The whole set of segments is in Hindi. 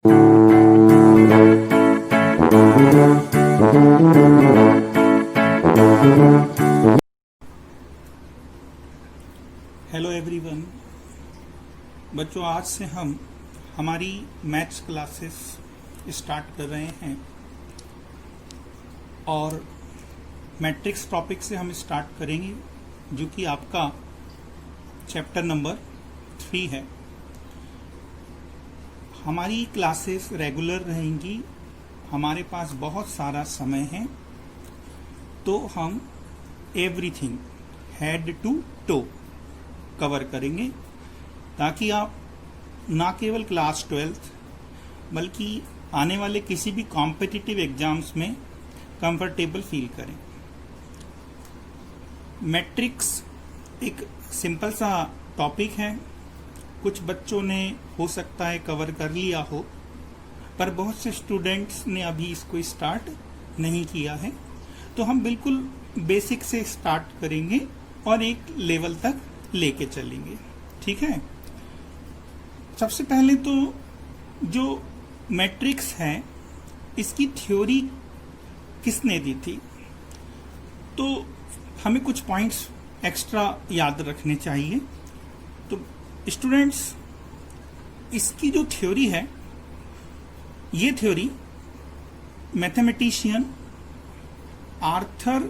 Hello everyone. बच्चों, आज से हम हमारी मैथ्स क्लासेस स्टार्ट कर रहे हैं और मैट्रिक्स टॉपिक से हम स्टार्ट करेंगे, जो कि आपका चैप्टर नंबर 3 है। हमारी क्लासेस रेगुलर रहेंगी, हमारे पास बहुत सारा समय है, तो हम everything head to toe cover करेंगे, ताकि आप ना केवल क्लास 12th बल्कि आने वाले किसी भी कॉम्पिटिटिव एग्जाम्स में कंफर्टेबल फील करें। मैट्रिक्स एक सिंपल सा टॉपिक है, कुछ बच्चों ने हो सकता है कवर कर लिया हो, पर बहुत से स्टूडेंट्स ने अभी इसको स्टार्ट नहीं किया है। तो हम बिल्कुल बेसिक से स्टार्ट करेंगे और एक लेवल तक लेके चलेंगे, ठीक है। सबसे पहले तो जो मैट्रिक्स है, इसकी थ्योरी किसने दी थी, तो हमें कुछ पॉइंट्स एक्स्ट्रा याद रखने चाहिए। तो स्टूडेंट्स, इसकी जो थ्योरी है, ये थ्योरी मैथमेटिशियन आर्थर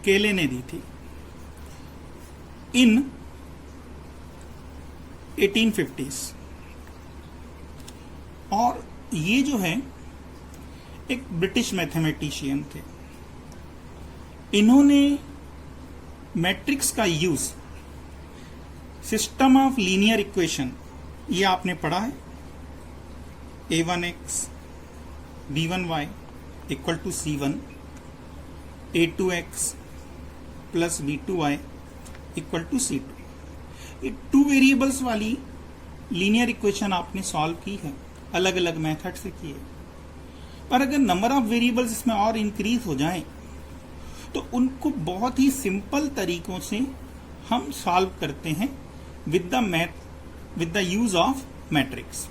केले ने दी थी इन 1850s। और ये जो है एक ब्रिटिश मैथमेटिशियन थे। इन्होंने मैट्रिक्स का use system of linear equation, ये आपने पढ़ा है, a1x b1y equal to c1, a2x plus b2y equal to c2। ये 2 वेरिएबल्स वाली लीनियर इक्वेशन आपने सॉल्व की है, अलग अलग मेथड से की है। पर अगर नंबर ऑफ वेरिएबल्स इसमें और इंक्रीज हो जाएं, तो उनको बहुत ही सिंपल तरीकों से हम सॉल्व करते हैं with the use of matrix.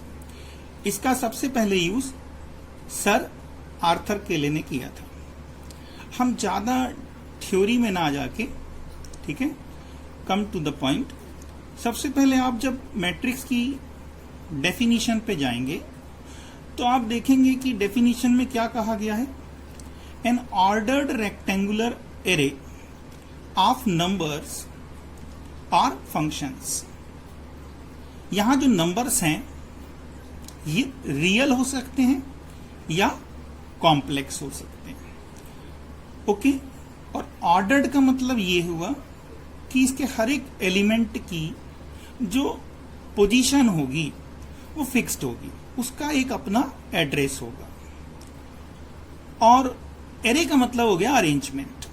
इसका सबसे पहले यूज सर आर्थर केले ने किया था। हम ज्यादा थ्योरी में ना जाके, ठीक है, कम टू द पॉइंट। सबसे पहले आप जब मैट्रिक्स की डेफिनीशन पे जाएंगे, तो आप देखेंगे कि डेफिनीशन में क्या कहा गया है, N ordered rectangular array of numbers और फंक्शंस। यहां जो नंबर्स हैं, ये रियल हो सकते हैं या कॉम्प्लेक्स हो सकते हैं, ओके। और ऑर्डर्ड का मतलब ये हुआ कि इसके हर एक एलिमेंट की जो पोजीशन होगी वो फिक्स्ड होगी, उसका एक अपना एड्रेस होगा। और एरे का मतलब हो गया अरेंजमेंट।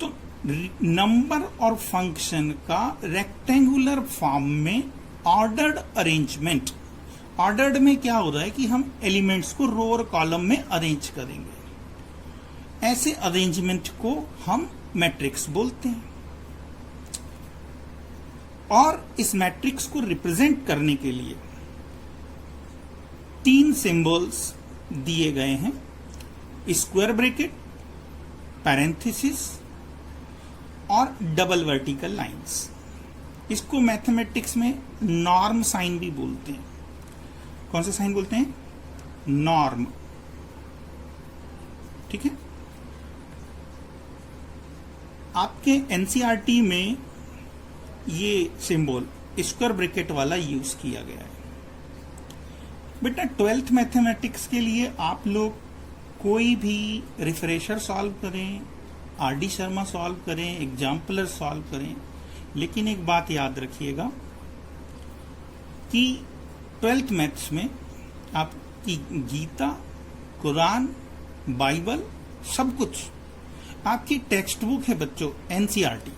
तो नंबर और फंक्शन का रेक्टेंगुलर फॉर्म में ऑर्डर्ड अरेंजमेंट। ऑर्डर्ड में क्या हो रहा है कि हम एलिमेंट्स को रो और कॉलम में अरेंज करेंगे। ऐसे अरेंजमेंट को हम मैट्रिक्स बोलते हैं। और इस मैट्रिक्स को रिप्रेजेंट करने के लिए 3 सिंबल्स दिए गए हैं, स्क्वायर ब्रैकेट, पैरेंथेसिस और डबल वर्टिकल लाइंस। इसको मैथमेटिक्स में नॉर्म साइन भी बोलते हैं। कौन सा साइन बोलते हैं? नॉर्म, ठीक है। आपके एनसीईआरटी में ये सिंबल स्क्वायर ब्रैकेट वाला यूज किया गया है। बेटा, 12th मैथमेटिक्स के लिए आप लोग कोई भी रिफ्रेशर सॉल्व करें, आरडी शर्मा सॉल्व करें, एग्जाम्पलर सॉल्व करें, लेकिन एक बात याद रखिएगा कि 12th मैथ्स में आपकी गीता, कुरान, बाइबल, सब कुछ आपकी टेक्स्ट बुक है बच्चों, एनसीईआरटी।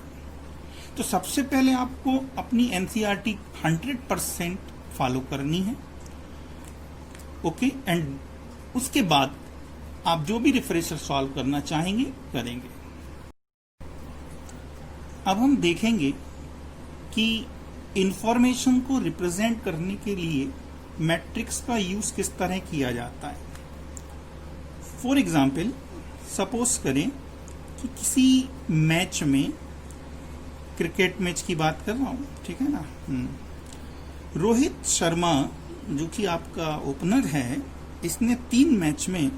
तो सबसे पहले आपको अपनी एनसीईआरटी 100% फॉलो करनी है, ओके। एंड उसके बाद आप जो भी रिफ्रेशर सॉल्व करना चाहेंगे करेंगे। अब हम देखेंगे कि इंफॉर्मेशन को रिप्रेजेंट करने के लिए मैट्रिक्स का यूज किस तरह किया जाता है। फॉर एग्जाम्पल, सपोज करें कि किसी मैच में, क्रिकेट मैच की बात कर रहा हूं, ठीक है ना, रोहित शर्मा जो कि आपका ओपनर है, इसने 3 मैच में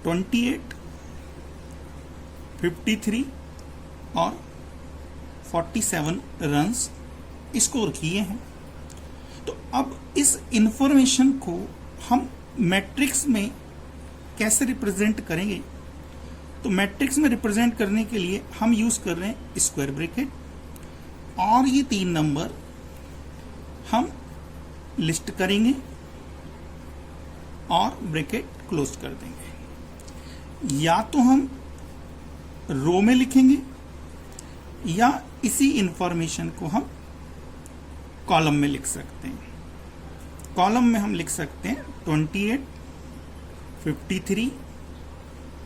28, 53 और 47 रन्स स्कोर किए हैं। तो अब इस इंफॉर्मेशन को हम मैट्रिक्स में कैसे रिप्रेजेंट करेंगे। तो मैट्रिक्स में रिप्रेजेंट करने के लिए हम यूज कर रहे हैं स्क्वायर ब्रैकेट, और ये 3 नंबर हम लिस्ट करेंगे और ब्रैकेट क्लोज कर देंगे। या तो हम रो में लिखेंगे या इसी इंफॉर्मेशन को हम कॉलम में लिख सकते हैं। कॉलम में हम लिख सकते हैं 28, 53,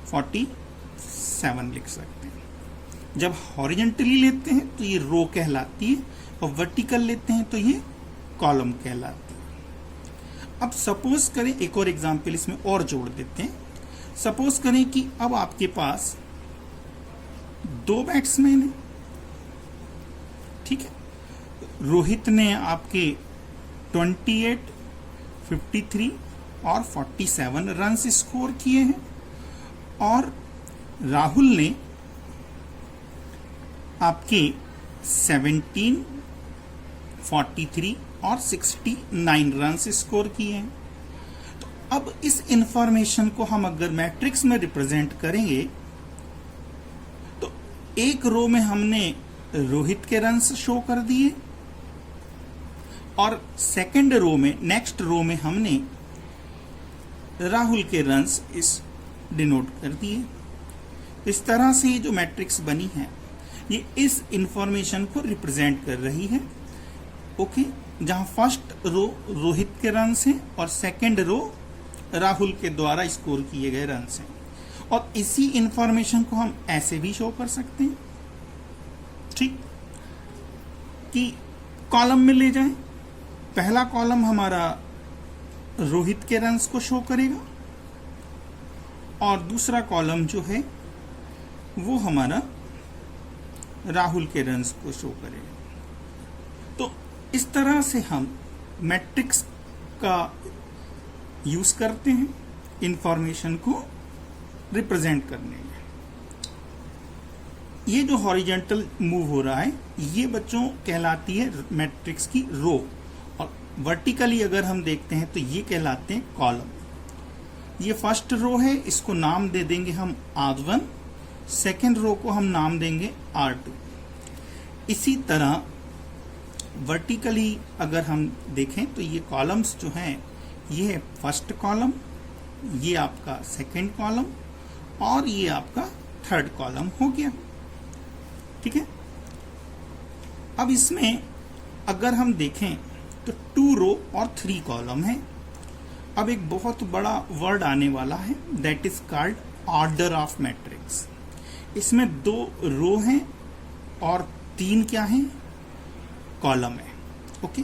47 लिख सकते हैं। जब हॉरिजेंटली लेते हैं तो ये रो कहलाती है, और वर्टिकल लेते हैं तो ये कॉलम कहलाती है। अब सपोज करें, एक और एग्जांपल इसमें और जोड़ देते हैं। सपोज करें कि अब आपके पास 2 बैट्समैन हैं, ठीक है। रोहित ने आपके 28, 53 और 47 रन्स स्कोर किए हैं, और राहुल ने आपके 17, 43 और 69 रन्स स्कोर किए हैं। तो अब इस इंफॉर्मेशन को हम अगर मैट्रिक्स में रिप्रेजेंट करेंगे तो एक रो में हमने रोहित के रन्स शो कर दिए, और सेकंड रो में, नेक्स्ट रो में हमने राहुल के रन्स इस डिनोट कर दिए। इस तरह से ये जो मैट्रिक्स बनी है ये इस इंफॉर्मेशन को रिप्रेजेंट कर रही है, ओके। जहां फर्स्ट रो रोहित के रन्स हैं और सेकंड रो राहुल के द्वारा स्कोर किए गए रन्स हैं। और इसी इंफॉर्मेशन को हम ऐसे भी शो कर सकते हैं, ठीक, कि कॉलम में ले जाएं। पहला कॉलम हमारा रोहित के रन्स को शो करेगा, और दूसरा कॉलम जो है वो हमारा राहुल के रन्स को शो करेगा। तो इस तरह से हम मैट्रिक्स का यूज करते हैं इंफॉर्मेशन को रिप्रेजेंट करने में। ये जो हॉरिजॉन्टल मूव हो रहा है ये बच्चों कहलाती है मैट्रिक्स की रो, और वर्टिकली अगर हम देखते हैं तो ये कहलाते हैं कॉलम। ये फर्स्ट रो है, इसको नाम दे देंगे हम R1, सेकेंड रो को हम नाम देंगे R2। इसी तरह वर्टिकली अगर हम देखें तो ये कॉलम्स जो हैं ये है फर्स्ट कॉलम, ये आपका सेकेंड कॉलम, और ये आपका थर्ड कॉलम हो गया, ठीक है। अब इसमें अगर हम देखें तो 2 रो और 3 कॉलम है। अब एक बहुत बड़ा वर्ड आने वाला है, that is called order of matrix. इसमें 2 रो हैं और 3 क्या है, कॉलम है, ओके।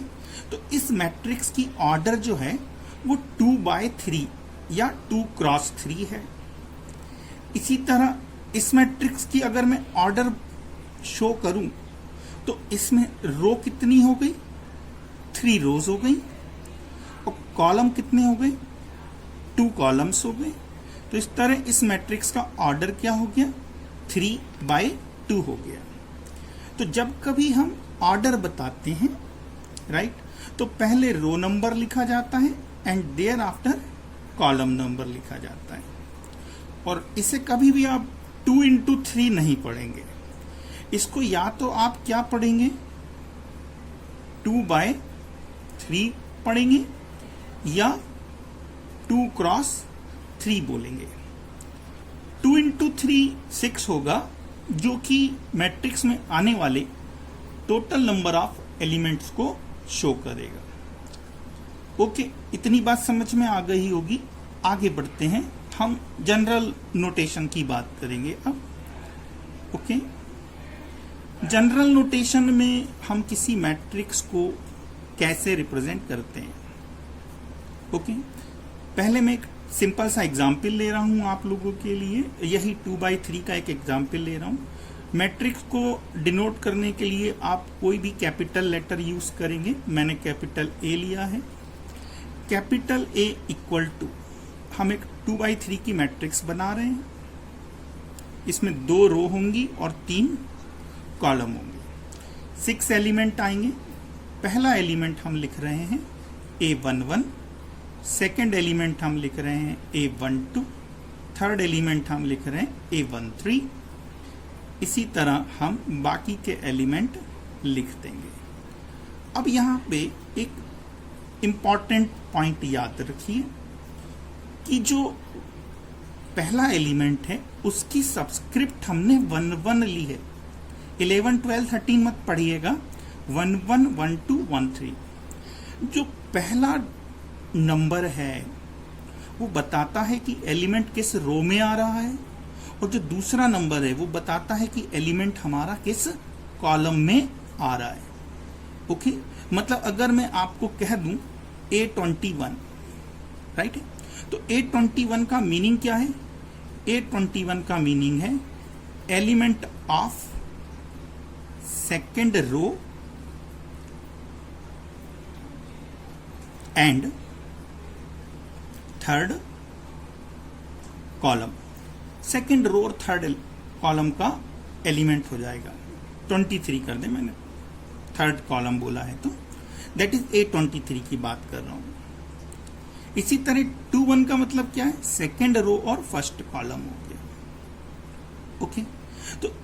तो इस मैट्रिक्स की ऑर्डर जो है वो 2/3 या 2x3 है। इसी तरह इस मैट्रिक्स की अगर मैं ऑर्डर शो करूं तो इसमें रो कितनी हो गई, 3 रोज हो गई, और कॉलम कितने हो गए, 2 कॉलम्स हो गए। तो इस तरह इस मैट्रिक्स का ऑर्डर क्या हो गया, 3/2 हो गया। तो जब कभी हम ऑर्डर बताते हैं, राइट, तो पहले रो नंबर लिखा जाता है and thereafter column number लिखा जाता है। और इसे कभी भी आप 2 into 3 नहीं पढ़ेंगे, इसको या तो आप क्या पढ़ेंगे, 2/3 पढ़ेंगे या 2x3 बोलेंगे। 2 into 3 6 होगा, जो कि मैट्रिक्स में आने वाले टोटल नंबर ऑफ एलिमेंट्स को शो करेगा। ओके, इतनी बात समझ में आ गई होगी। आगे बढ़ते हैं, हम जनरल नोटेशन की बात करेंगे अब। ओके, जनरल नोटेशन में हम किसी मैट्रिक्स को कैसे रिप्रेजेंट करते हैं। ओके, पहले मैं एक सिंपल सा एग्जाम्पल ले रहा हूं आप लोगों के लिए, यही 2/3 का एक एग्जाम्पल ले रहा हूं। मैट्रिक्स को डिनोट करने के लिए आप कोई भी कैपिटल लेटर यूज करेंगे। मैंने कैपिटल ए लिया है। कैपिटल ए इक्वल टू, हम एक 2/3 की मैट्रिक्स बना रहे हैं। इसमें 2 रो होंगी और 3 कॉलम होंगे। 6 एलिमेंट आएंगे। पहला एलिमेंट हम लिख रहे हैं A11, सेकेंड एलिमेंट हम लिख रहे हैं A12, थर्ड एलिमेंट हम लिख रहे हैं A13। इसी तरह हम बाकी के एलिमेंट लिख देंगे। अब यहाँ पे एक इंपॉर्टेंट पॉइंट याद रखिए कि जो पहला एलिमेंट है उसकी सबस्क्रिप्ट हमने 1 ली है। 11, 12, 13 मत पढ़िएगा, 1, 1, 1, 2, 1, 3। जो पहला नंबर है वो बताता है कि एलिमेंट किस रो में आ रहा है, और जो दूसरा नंबर है वो बताता है कि एलिमेंट हमारा किस कॉलम में आ रहा है। ओके, मतलब अगर मैं आपको कह दूं A21, राइट है, तो A21 का मीनिंग क्या है? A21 का मीनिंग है element of second row and third column. Second row और थर्ड कॉलम का एलिमेंट हो जाएगा। 23 कर दे, मैंने थर्ड कॉलम बोला है तो दैट इज A23 की बात कर रहा हूं। इसी तरह 21 का मतलब क्या है? सेकेंड रो और फर्स्ट कॉलम हो गया। ओके, तो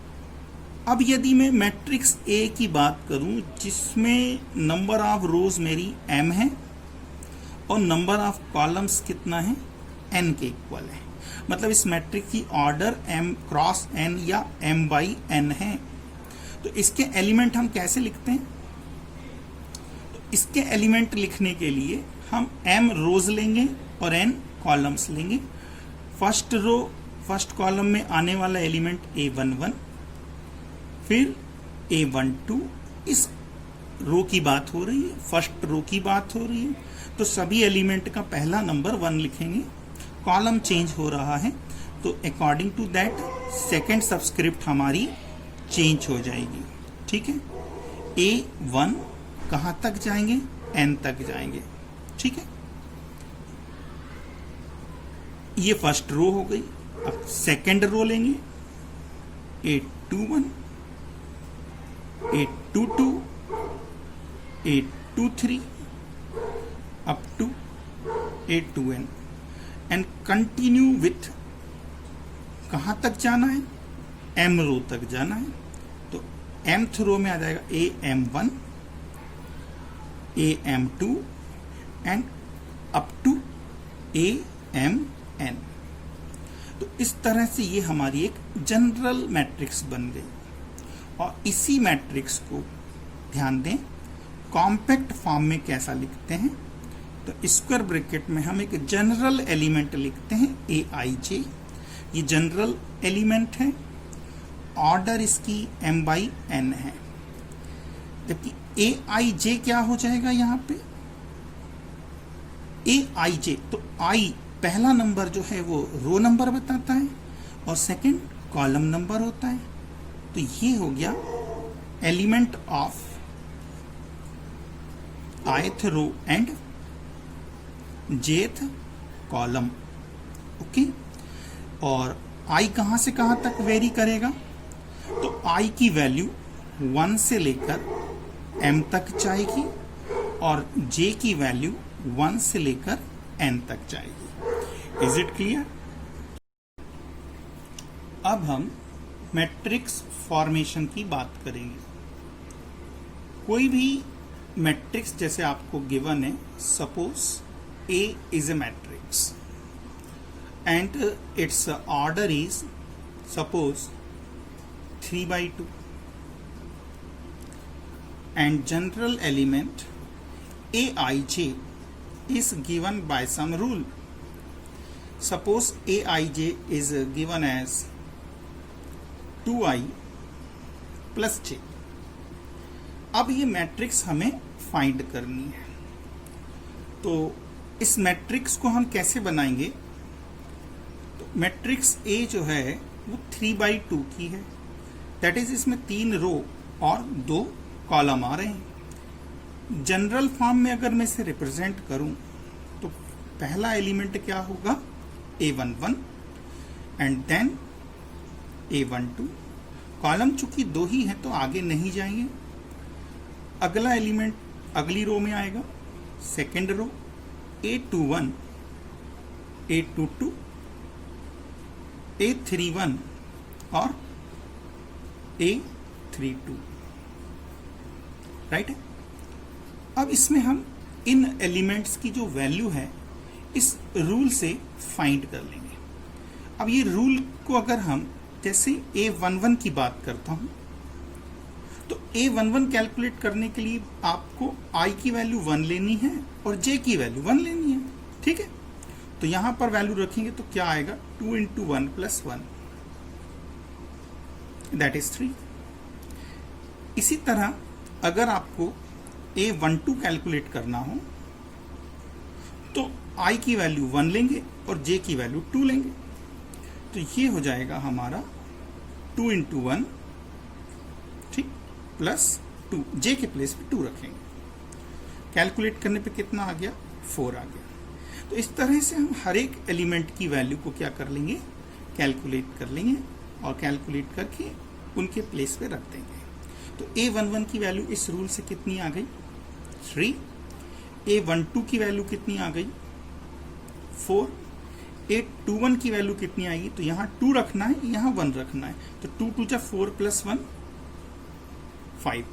अब यदि मैं मैट्रिक्स A की बात करूं जिसमें नंबर ऑफ रोज मेरी m है और नंबर ऑफ कॉलम्स कितना है? n के इक्वल है। मतलब इस मैट्रिक्स की ऑर्डर m क्रॉस n या m बाई n है। तो इसके एलिमेंट हम कैसे लिखते हैं? तो इसके एलिमेंट लिखने के लिए हम m रोज लेंगे और n कॉलम्स लेंगे। फर्स्ट रो फर्स्ट कॉलम में आने वाला एलिमेंट A11, फिर A12। इस रो की बात हो रही है, फर्स्ट रो की बात हो रही है, तो सभी एलिमेंट का पहला नंबर 1 लिखेंगे। कॉलम चेंज हो रहा है तो according to that second subscript हमारी चेंज हो जाएगी। ठीक है, A1 कहां तक जाएंगे? n तक जाएंगे। ठीक है, ये फर्स्ट रो हो गई। अब सेकेंड रो लेंगे, A21, A22, A23 up to A2n and continue with, कहां तक जाना है? m रो तक जाना है। तो mth रो में आ जाएगा AM1, AM2 and up to AM n। तो इस तरह से ये हमारी एक जनरल मैट्रिक्स बन गई। और इसी मैट्रिक्स को ध्यान दें कॉम्पैक्ट फॉर्म में कैसा लिखते हैं? तो स्क्वायर ब्रैकेट में हम एक जनरल एलिमेंट लिखते हैं Aij। ये जनरल एलिमेंट है, ऑर्डर इसकी m बाई n है। जबकि Aij क्या हो जाएगा यहाँ पे? Aij, तो i पहला नंबर जो है वो रो नंबर बताता है और सेकंड कॉलम नंबर होता है। तो ये हो गया element of ith row and jth column. Okay, और i कहां से कहां तक वेरी करेगा? तो i की वैल्यू 1 से लेकर m तक जाएगी और j की वैल्यू 1 से लेकर n तक जाएगी। Is it clear? अब हम मैट्रिक्स फॉर्मेशन की बात करेंगे। कोई भी मैट्रिक्स जैसे आपको गिवन है, suppose A is a matrix and its order is suppose 3/2 and general element Aij is given by some rule. Suppose Aij is given as 2i plus j। अब ये मैट्रिक्स हमें फाइंड करनी है। तो इस मैट्रिक्स को हम कैसे बनाएंगे? तो मैट्रिक्स ए जो है वो 3/2 की है, दैट इज इसमें 3 रो और 2 कॉलम आ रहे हैं। जनरल फॉर्म में अगर मैं इसे रिप्रेजेंट करूं तो पहला एलिमेंट क्या होगा? A11 and then A12। Column चूंकि 2 ही है तो आगे नहीं जाएंगे। अगला एलिमेंट अगली रो में आएगा, second row A21, A22, A31 और A32, राइट है। अब इसमें हम इन एलिमेंट्स की जो वैल्यू है इस रूल से फाइंड कर लेंगे। अब ये रूल को अगर हम जैसे A11 की बात करता हूं तो A11 कैलकुलेट करने के लिए आपको I की वैल्यू 1 लेनी है और J की वैल्यू 1 लेनी है, ठीक है। तो यहां पर वैल्यू रखेंगे तो क्या आएगा? 2 × 1 + 1, दैट इज 3। इसी तरह अगर आपको A12 कैलकुलेट करना हो तो I की वैल्यू 1 लेंगे और J की वैल्यू 2 लेंगे। तो ये हो जाएगा हमारा 2 × 1, ठीक, +2। J के प्लेस पे 2 रखेंगे। कैलकुलेट करने पे कितना आ गया? 4 आ गया। तो इस तरह से हम हर एक एलिमेंट की वैल्यू को क्या कर लेंगे? कैलकुलेट कर लेंगे और कैलकुलेट करके उनके प्लेस पे रख देंगे। तो A11 की वैल्यू इस रूल से कितनी आ गई? 3। A12 की वैल्यू कितनी आ गई? 4। A21 की वैल्यू कितनी आएगी? तो यहाँ 2 रखना है, यहाँ 1 रखना है। तो 2 × 4 + 1 5।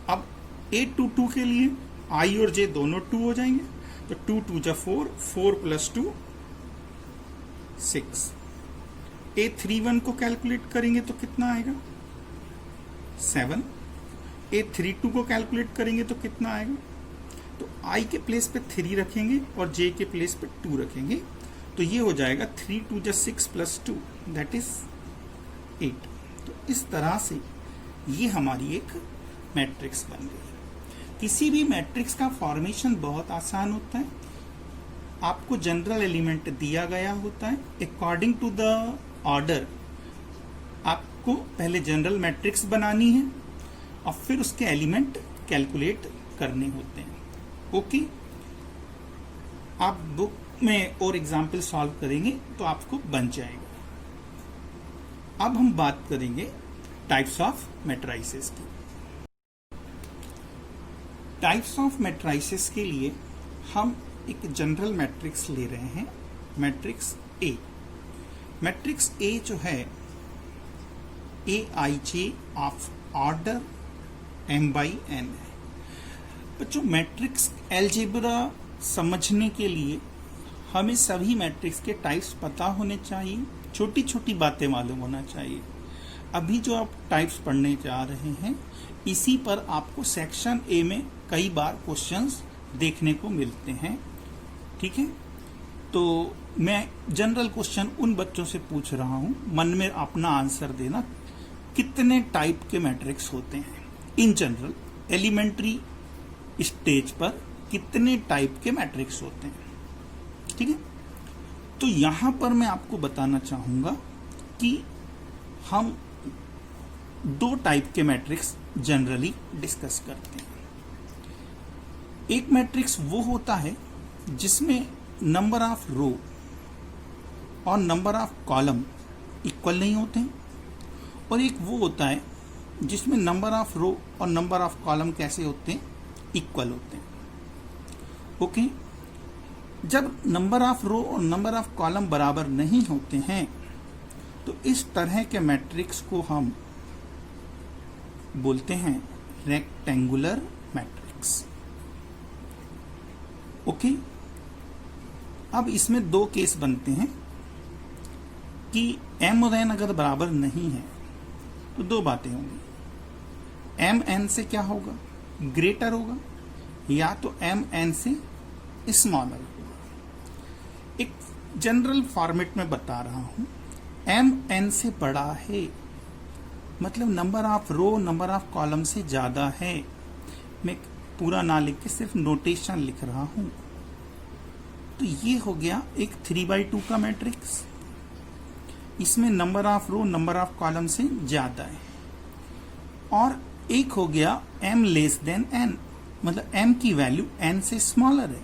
अब A22 के लिए I और J दोनों 2 हो जाएंगे। तो 2 × 2 4, 4 + 2 6। A31 को कैलकुलेट करेंगे तो कितना आएगा? 7। A32 को कैलकुलेट करेंगे तो कितना आएगा? तो I के प्लेस पे 3 रखेंगे और J के प्लेस पे 2 रखेंगे। तो ये हो जाएगा 3 × 2 6 + 2, दैट इज 8। तो इस तरह से ये हमारी एक मैट्रिक्स बन गई। किसी भी मैट्रिक्स का फॉर्मेशन बहुत आसान होता है। आपको जनरल एलिमेंट दिया गया होता है, अकॉर्डिंग टू द ऑर्डर आपको पहले जनरल मैट्रिक्स बनानी है और फिर उसके एलिमेंट कैलकुलेट करने होते हैं। ओके, आप बुक में और एग्जाम्पल सॉल्व करेंगे तो आपको बन जाएगा। अब हम बात करेंगे टाइप्स ऑफ मैट्रिसेस की। टाइप्स ऑफ मैट्रिसेस के लिए हम एक जनरल मैट्रिक्स ले रहे हैं, मैट्रिक्स ए। मैट्रिक्स ए जो है Aij ऑफ ऑर्डर m/n है। बच्चों, मैट्रिक्स अलजेब्रा समझने के लिए हमें सभी मैट्रिक्स के टाइप्स पता होने चाहिए, छोटी छोटी बातें मालूम होना चाहिए। अभी जो आप टाइप्स पढ़ने जा रहे हैं इसी पर आपको सेक्शन ए में कई बार क्वेश्चंस देखने को मिलते हैं, ठीक है। तो मैं जनरल क्वेश्चन उन बच्चों से पूछ रहा हूं, मन में अपना आंसर देना, कितने टाइप के मैट्रिक्स होते हैं इन जनरल एलिमेंट्री स्टेज पर, कितने टाइप के मैट्रिक्स होते हैं, ठीक है। तो यहां पर मैं आपको बताना चाहूंगा कि हम 2 टाइप के मैट्रिक्स जनरली डिस्कस करते हैं। एक मैट्रिक्स वो होता है जिसमें नंबर ऑफ रो और नंबर ऑफ कॉलम इक्वल नहीं होते हैं, और एक वो होता है जिसमें नंबर ऑफ रो और नंबर ऑफ कॉलम कैसे होते हैं? इक्वल होते हैं। ओके, जब नंबर ऑफ रो और नंबर ऑफ कॉलम बराबर नहीं होते हैं तो इस तरह के मैट्रिक्स को हम बोलते हैं रेक्टेंगुलर मैट्रिक्स। ओके, अब इसमें 2 केस बनते हैं कि m और n अगर बराबर नहीं है तो 2 बातें होंगी। m n से क्या होगा? ग्रेटर होगा, या तो m n से स्मॉलर होगा। एक जनरल फॉर्मेट में बता रहा हूं, m n से बड़ा है मतलब number of row number of column से ज्यादा है। मैं पूरा ना लिख के सिर्फ नोटेशन लिख रहा हूं। तो ये हो गया एक 3/2 का मैट्रिक्स। इसमें number of row number of column से ज्यादा है। और एक हो गया m लेस देन n, मतलब m की वैल्यू n से स्मॉलर है।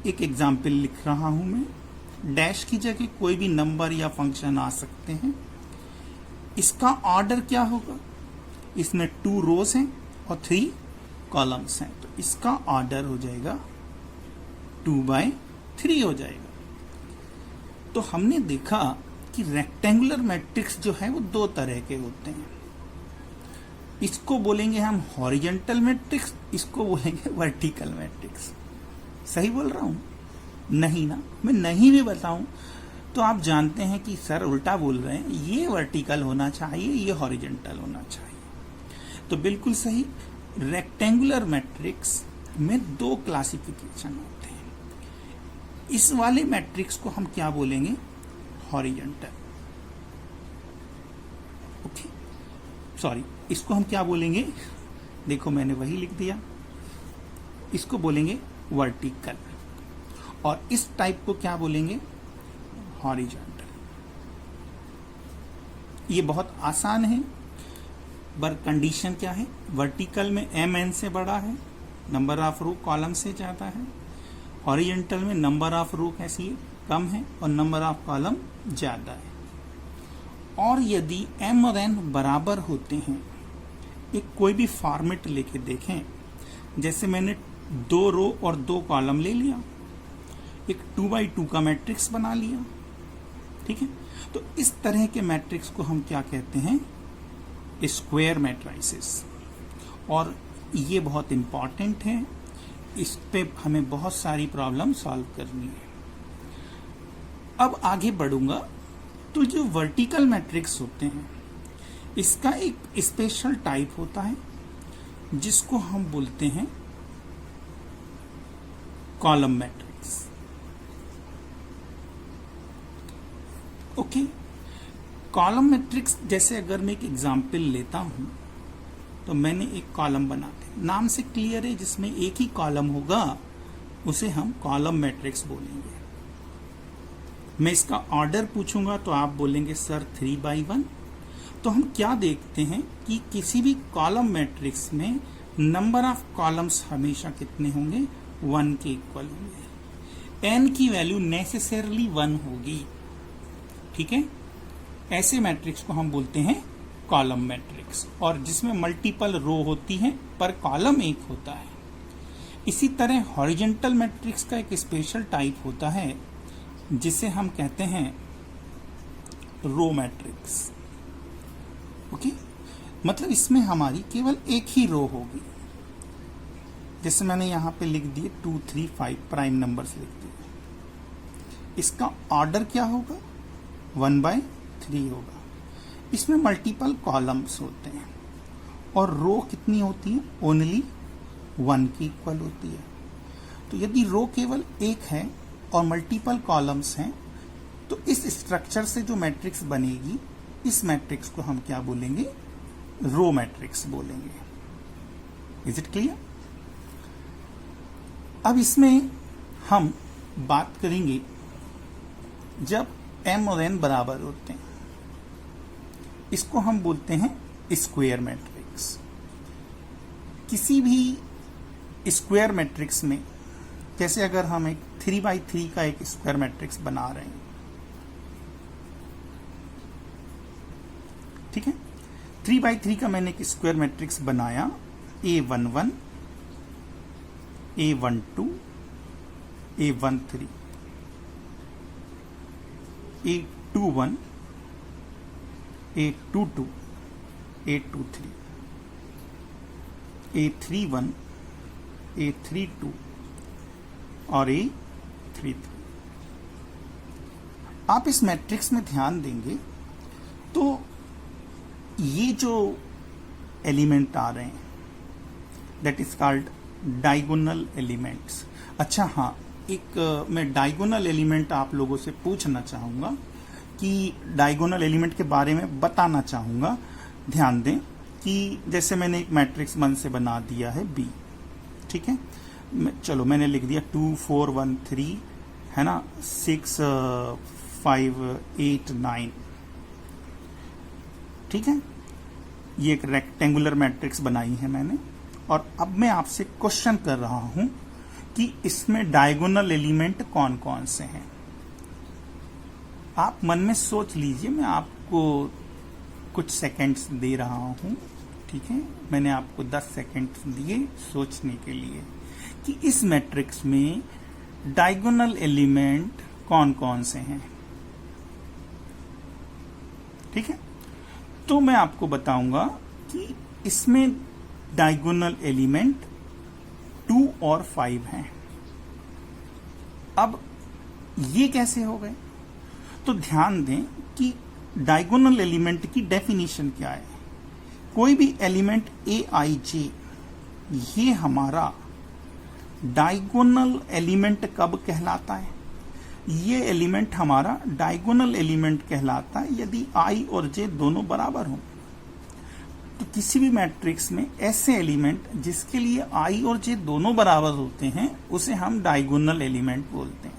एक एग्जाम्पल लिख रहा हूं मैं, डैश की जगह कोई भी नंबर या फंक्शन आ सकते हैं। इसका ऑर्डर क्या होगा? इसमें 2 रोज हैं और 3 कॉलम्स हैं, तो इसका ऑर्डर हो जाएगा 2/3 हो जाएगा। तो हमने देखा कि रेक्टेंगुलर मैट्रिक्स जो है वो 2 तरह के होते हैं। इसको बोलेंगे हम हॉरिजॉन्टल मैट्रिक्स, इसको बोलेंगे वर्टिकल मैट्रिक्स। सही बोल रहा हूं? नहीं ना? मैं नहीं भी बताऊं तो आप जानते हैं कि सर उल्टा बोल रहे हैं, ये वर्टिकल होना चाहिए, ये हॉरिजॉन्टल होना चाहिए। तो बिल्कुल सही। रेक्टेंगुलर मैट्रिक्स में 2 क्लासिफिकेशन होते हैं। इस वाले मैट्रिक्स को हम क्या बोलेंगे? हॉरिजॉन्टल। ओके, सॉरी, इसको हम क्या बोलेंगे? देखो मैंने वही लिख दिया। इसको बोलेंगे वर्टिकल, और इस टाइप को क्या बोलेंगे? हॉरिजॉन्टल। ये बहुत आसान है, पर कंडीशन क्या है? वर्टिकल में m n से बड़ा है, नंबर ऑफ रो कॉलम से ज्यादा है। हॉरिजॉन्टल में नंबर ऑफ रो कैसी है? कम है, और नंबर ऑफ कॉलम ज्यादा है। और यदि m और n बराबर होते हैं, एक कोई भी फॉर्मेट लेके देखें, जैसे मैंने 2 रो और 2 कॉलम ले लिया, एक 2/2 का मैट्रिक्स बना लिया, ठीक है। तो इस तरह के मैट्रिक्स को हम क्या कहते हैं? Square matrices. और ये बहुत इंपॉर्टेंट है, इस पे हमें बहुत सारी प्रॉब्लम सॉल्व करनी है। अब आगे बढ़ूंगा, तो जो वर्टिकल मैट्रिक्स होते हैं, इसका एक स्पेशल टाइप होता है जिसको हम बोलते हैं column matrix. Okay, column matrix जैसे अगर मैं एक एग्जाम्पल लेता हूं, तो मैंने एक कॉलम बनाते, नाम से क्लियर है, जिसमें एक ही कॉलम होगा उसे हम कॉलम मैट्रिक्स बोलेंगे। मैं इसका ऑर्डर पूछूंगा तो आप बोलेंगे सर 3/1। तो हम क्या देखते हैं कि किसी भी कॉलम मैट्रिक्स में नंबर ऑफ कॉलम्स हमेशा कितने होंगे? 1 के इक्वल होंगे। n की वैल्यू नेसेसरली 1 होगी, ठीक है। ऐसे मैट्रिक्स को हम बोलते हैं कॉलम मैट्रिक्स, और जिसमें मल्टीपल रो होती हैं पर कॉलम एक होता है। इसी तरह हॉरिजॉन्टल मैट्रिक्स का एक स्पेशल टाइप होता है जिसे हम कहते हैं रो मैट्रिक्स। ओके, मतलब इसमें हमारी केवल एक ही रो होगी। जैसे मैंने यहां पे लिख दिए 2, 3, 5 प्राइम नंबर्स लिख दिए। इसका ऑर्डर क्या होगा? 1/3 होगा। इसमें मल्टीपल कॉलम्स होते हैं, और रो कितनी होती है? ओनली 1 की इक्वल होती है। तो यदि रो केवल एक है और मल्टीपल कॉलम्स हैं, तो इस स्ट्रक्चर से जो मैट्रिक्स बनेगी, इस मैट्रिक्स को हम क्या बोलेंगे? रो मैट्रिक्स बोलेंगे। Is it clear? अब इसमें हम बात करेंगे जब m और n बराबर होते हैं, इसको हम बोलते हैं स्क्वायर मैट्रिक्स। किसी भी स्क्वायर मैट्रिक्स में, जैसे अगर हम एक 3/3 का एक स्क्वायर मैट्रिक्स बना रहे हैं, ठीक है। 3/3 का मैंने एक स्क्वायर मैट्रिक्स बनाया, A11, A12, A13, A21, A22, A23, A31, A32 और A33। आप इस मैट्रिक्स में ध्यान देंगे तो ये जो एलिमेंट आ रहे हैं, that is called diagonal elements. अच्छा हाँ, एक मैं डायगोनल एलिमेंट आप लोगों से पूछना चाहूंगा कि डायगोनल एलिमेंट के बारे में बताना चाहूंगा। ध्यान दें कि जैसे मैंने एक मैट्रिक्स 1 से बना दिया है B, ठीक है, चलो मैंने लिख दिया 2 4 1 3 है ना, 6 5 8 9, ठीक है। ये एक रेक्टेंगुलर मैट्रिक्स बनाई है मैंने, और अब मैं आपसे क्वेश्चन कर रहा हूं कि इसमें डायगोनल एलिमेंट कौन कौन से हैं। आप मन में सोच लीजिए, मैं आपको कुछ सेकंड्स दे रहा हूं, ठीक है। मैंने आपको 10 सेकंड्स दिए सोचने के लिए कि इस मैट्रिक्स में डायगोनल एलिमेंट कौन कौन से हैं, ठीक है। तो मैं आपको बताऊंगा कि इसमें डायगोनल एलिमेंट 2 और 5 हैं। अब ये कैसे हो गए? तो ध्यान दें कि डायगोनल एलिमेंट की डेफिनेशन क्या है। कोई भी एलिमेंट aij, ये हमारा डायगोनल एलिमेंट कब कहलाता है? ये एलिमेंट हमारा डायगोनल एलिमेंट कहलाता है यदि i और j दोनों बराबर हों। तो किसी भी मैट्रिक्स में ऐसे एलिमेंट जिसके लिए i और j दोनों बराबर होते हैं उसे हम डायगोनल एलिमेंट बोलते हैं।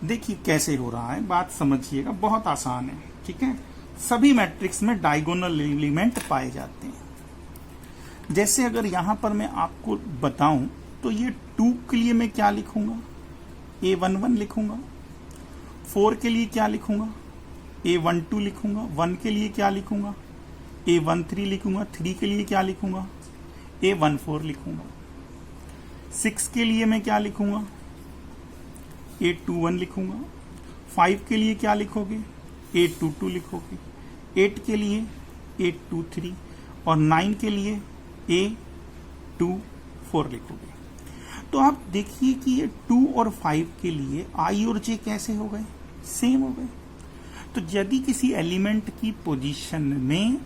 देखिए कैसे हो रहा है, बात समझिएगा, बहुत आसान है, ठीक है। सभी मैट्रिक्स में डायगोनल एलिमेंट पाए जाते हैं। जैसे अगर यहां पर मैं आपको बताऊं तो ये 2 के लिए मैं क्या लिखूंगा? A11 लिखूंगा। 4 के लिए क्या लिखूंगा? A12 लिखूंगा। 1 के लिए क्या लिखूंगा? A13 लिखूंगा। 3 के लिए क्या लिखूंगा? A14 लिखूंगा। 6 के लिए मैं क्या लिखूंगा? A21 लिखूंगा। 5 के लिए क्या लिखोगे? A22 लिखोगे। 8 के लिए A23 और 9 के लिए A24 लिखोगे। तो आप देखिए कि ये 2 और 5 के लिए i और j कैसे हो गए? सेम हो गए। तो यदि किसी एलिमेंट की पोजीशन में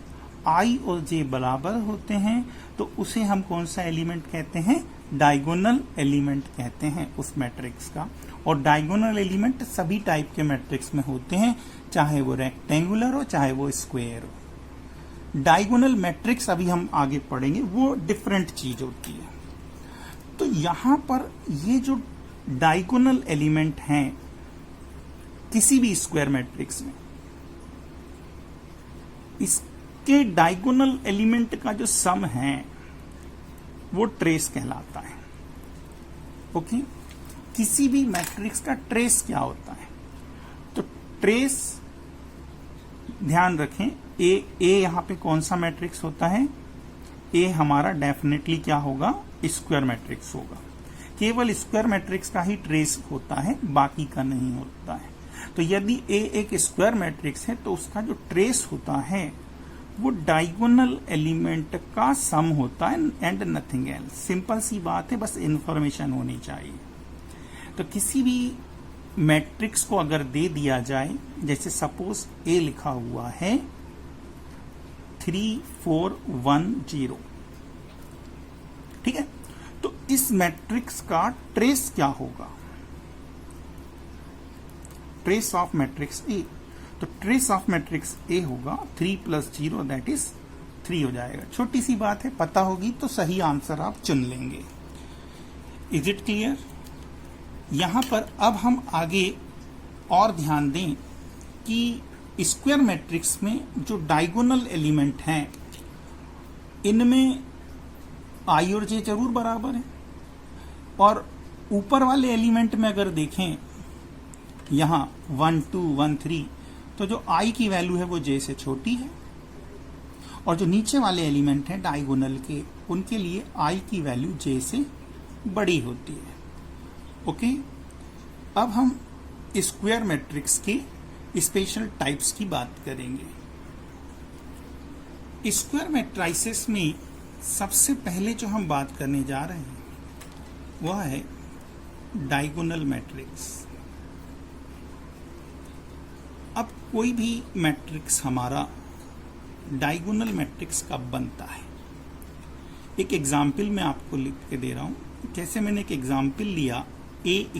i और j बराबर होते हैं तो उसे हम कौन सा एलिमेंट कहते हैं? डायगोनल एलिमेंट कहते हैं उस मैट्रिक्स का। और डायगोनल एलिमेंट सभी टाइप के मैट्रिक्स में होते हैं, चाहे वो रेक्टेंगुलर हो चाहे वो स्क्वायर हो। डायगोनल मैट्रिक्स अभी हम आगे पढ़ेंगे, वो डिफरेंट चीज होती है। तो यहां पर ये जो डायगोनल एलिमेंट हैं किसी भी स्क्वायर मैट्रिक्स में, इसके डायगोनल एलिमेंट का जो सम है वो ट्रेस कहलाता है। ओके, किसी भी मैट्रिक्स का ट्रेस क्या होता है? तो ट्रेस, ध्यान रखें, ए यहां पे कौन सा मैट्रिक्स होता है? ए हमारा डेफिनेटली क्या होगा? स्क्वायर मैट्रिक्स होगा। केवल स्क्वायर मैट्रिक्स का ही ट्रेस होता है, बाकी का नहीं होता है। तो यदि ए एक स्क्वायर मैट्रिक्स है तो उसका जो ट्रेस होता है वो डायगोनल एलिमेंट का सम होता है एंड नथिंग एल्स। सिंपल सी बात है, बस इंफॉर्मेशन होनी चाहिए। तो किसी भी मैट्रिक्स को अगर दे दिया जाए, जैसे सपोज ए लिखा हुआ है 3 4 1 0, ठीक है। तो इस मैट्रिक्स का ट्रेस क्या होगा? ट्रेस ऑफ मैट्रिक्स ए, तो ट्रेस ऑफ मैट्रिक्स ए होगा 3 + 0 दैट इज 3 हो जाएगा। छोटी सी बात है, पता होगी तो सही आंसर आप चुन लेंगे। Is it clear? यहां पर अब हम आगे और ध्यान दें कि स्क्वायर मैट्रिक्स में जो डायगोनल एलिमेंट हैं इनमें i और j जरूर बराबर है। और ऊपर वाले एलिमेंट में अगर देखें यहां 1 2 1 3, तो जो i की वैल्यू है वो j से छोटी है, और जो नीचे वाले एलिमेंट हैं डायगोनल के, उनके लिए i की वैल्यू j से बड़ी होती है। ओके, अब हम स्क्वायर मैट्रिक्स के स्पेशल टाइप्स की बात करेंगे। स्क्वायर मैट्रिसेस में सबसे पहले जो हम बात करने जा रहे हैं वह है डायगोनल मैट्रिक्स। अब कोई भी मैट्रिक्स हमारा डायगोनल मैट्रिक्स कब बनता है? एक एग्जाम्पल मैं आपको लिख के दे रहा हूं। जैसे मैंने एक एग्जाम्पल लिया, a =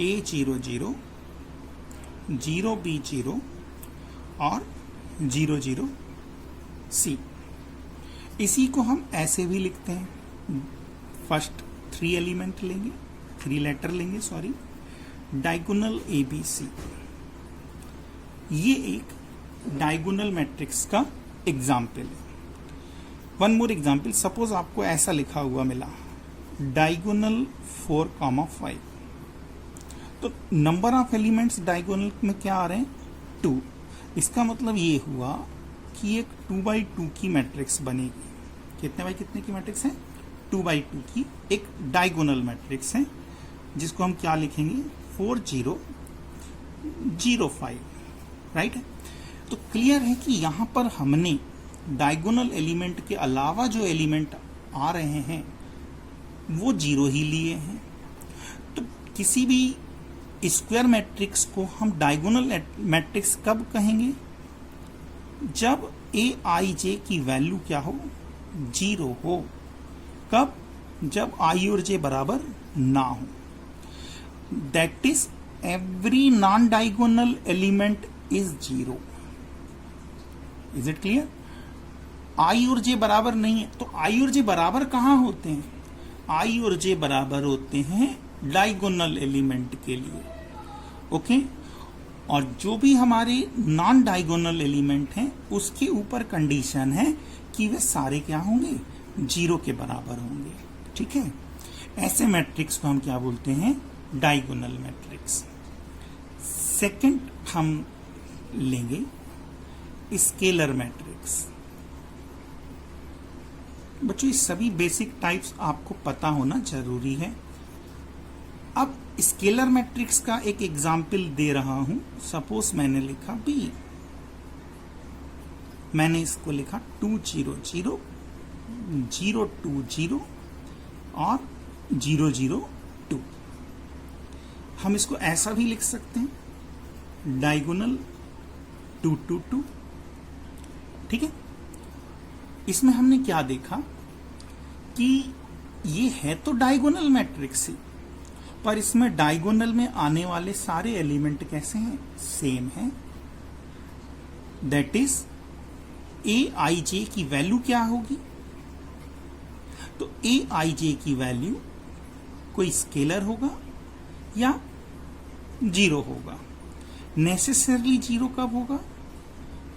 A0 0 0 B 0 और 0 0 C। इसी को हम ऐसे भी लिखते हैं, फर्स्ट 3 एलिमेंट लेंगे, 3 लेटर लेंगे, सॉरी, डायगोनल ABC। ये एक डायगोनल मैट्रिक्स का एग्जाम्पल है। वन मोर एग्जाम्पल, सपोज आपको ऐसा लिखा हुआ मिला, डायगोनल 4,5, तो नंबर ऑफ एलिमेंट्स डायगोनल में क्या आ रहे हैं, 2। इसका मतलब ये हुआ कि एक 2x2 की मैट्रिक्स बनेगी। कितने बाई कितने की मैट्रिक्स है, 2x2 की एक डायगोनल मैट्रिक्स है, जिसको हम क्या लिखेंगे, 4 0 0 5, राइट है। तो क्लियर है कि यहां पर हमने डायगोनल एलिमेंट के अलावा जो एलिमेंट आ रहे हैं वो 0 ही लिए हैं। तो किसी भी स्क्वायर मैट्रिक्स को हम डायगोनल मैट्रिक्स कब कहेंगे, जब aij की वैल्यू क्या हो, 0 हो। कब, जब i और j बराबर ना हो। That is every non diagonal element is 0। Is it clear. i और j बराबर नहीं है, तो i और j बराबर कहां होते हैं, i और j बराबर होते हैं डायगोनल एलिमेंट के लिए, ओके। और जो भी हमारे नॉन डायगोनल एलिमेंट हैं उसके ऊपर कंडीशन है कि वे सारे क्या होंगे, 0 के बराबर होंगे, ठीक है। ऐसे मैट्रिक्स को हम क्या बोलते हैं, डायगोनल मैट्रिक्स। सेकंड हम लेंगे स्केलर मैट्रिक्स। बच्चों ये सभी बेसिक टाइप्स आपको पता होना जरूरी है। अब स्केलर मैट्रिक्स का एक एग्जाम्पल दे रहा हूं। सपोज मैंने लिखा B, मैंने इसको लिखा 2 0 0 0 2 0 और 0 0 2। हम इसको ऐसा भी लिख सकते हैं, डायगोनल 2 2 2, ठीक है। इसमें हमने क्या देखा कि ये है तो डायगोनल मैट्रिक्स ही, पर इसमें डायगोनल में आने वाले सारे एलिमेंट कैसे हैं, सेम हैं। दैट इज aij की वैल्यू क्या होगी, तो aij की वैल्यू कोई स्केलर होगा या 0 होगा। नेसेसरली 0 कब होगा,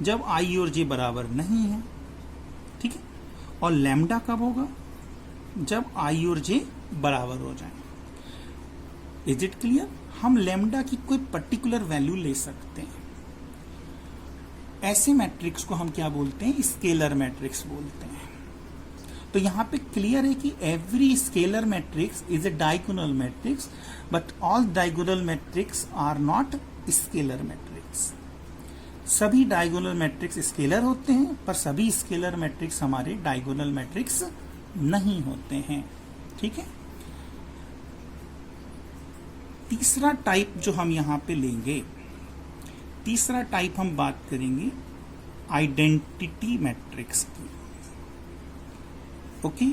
जब i और j बराबर नहीं है, ठीक है। और लैम्डा कब होगा, जब i और j बराबर हो जाए। Is it clear. हम लैम्डा की कोई पर्टिकुलर वैल्यू ले सकते हैं। ऐसे मैट्रिक्स को हम क्या बोलते हैं, स्केलर मैट्रिक्स बोलते हैं। तो यहां पे क्लियर है कि every scalar matrix is a diagonal matrix, but all diagonal matrix are not scalar matrix. सभी डायगोनल मैट्रिक्स स्केलर होते हैं, पर सभी स्केलर मैट्रिक्स हमारे डायगोनल मैट्रिक्स नहीं होते हैं, ठीक है। तीसरा टाइप जो हम यहां पे लेंगे, तीसरा टाइप हम बात करेंगे आइडेंटिटी मैट्रिक्स की, ओके।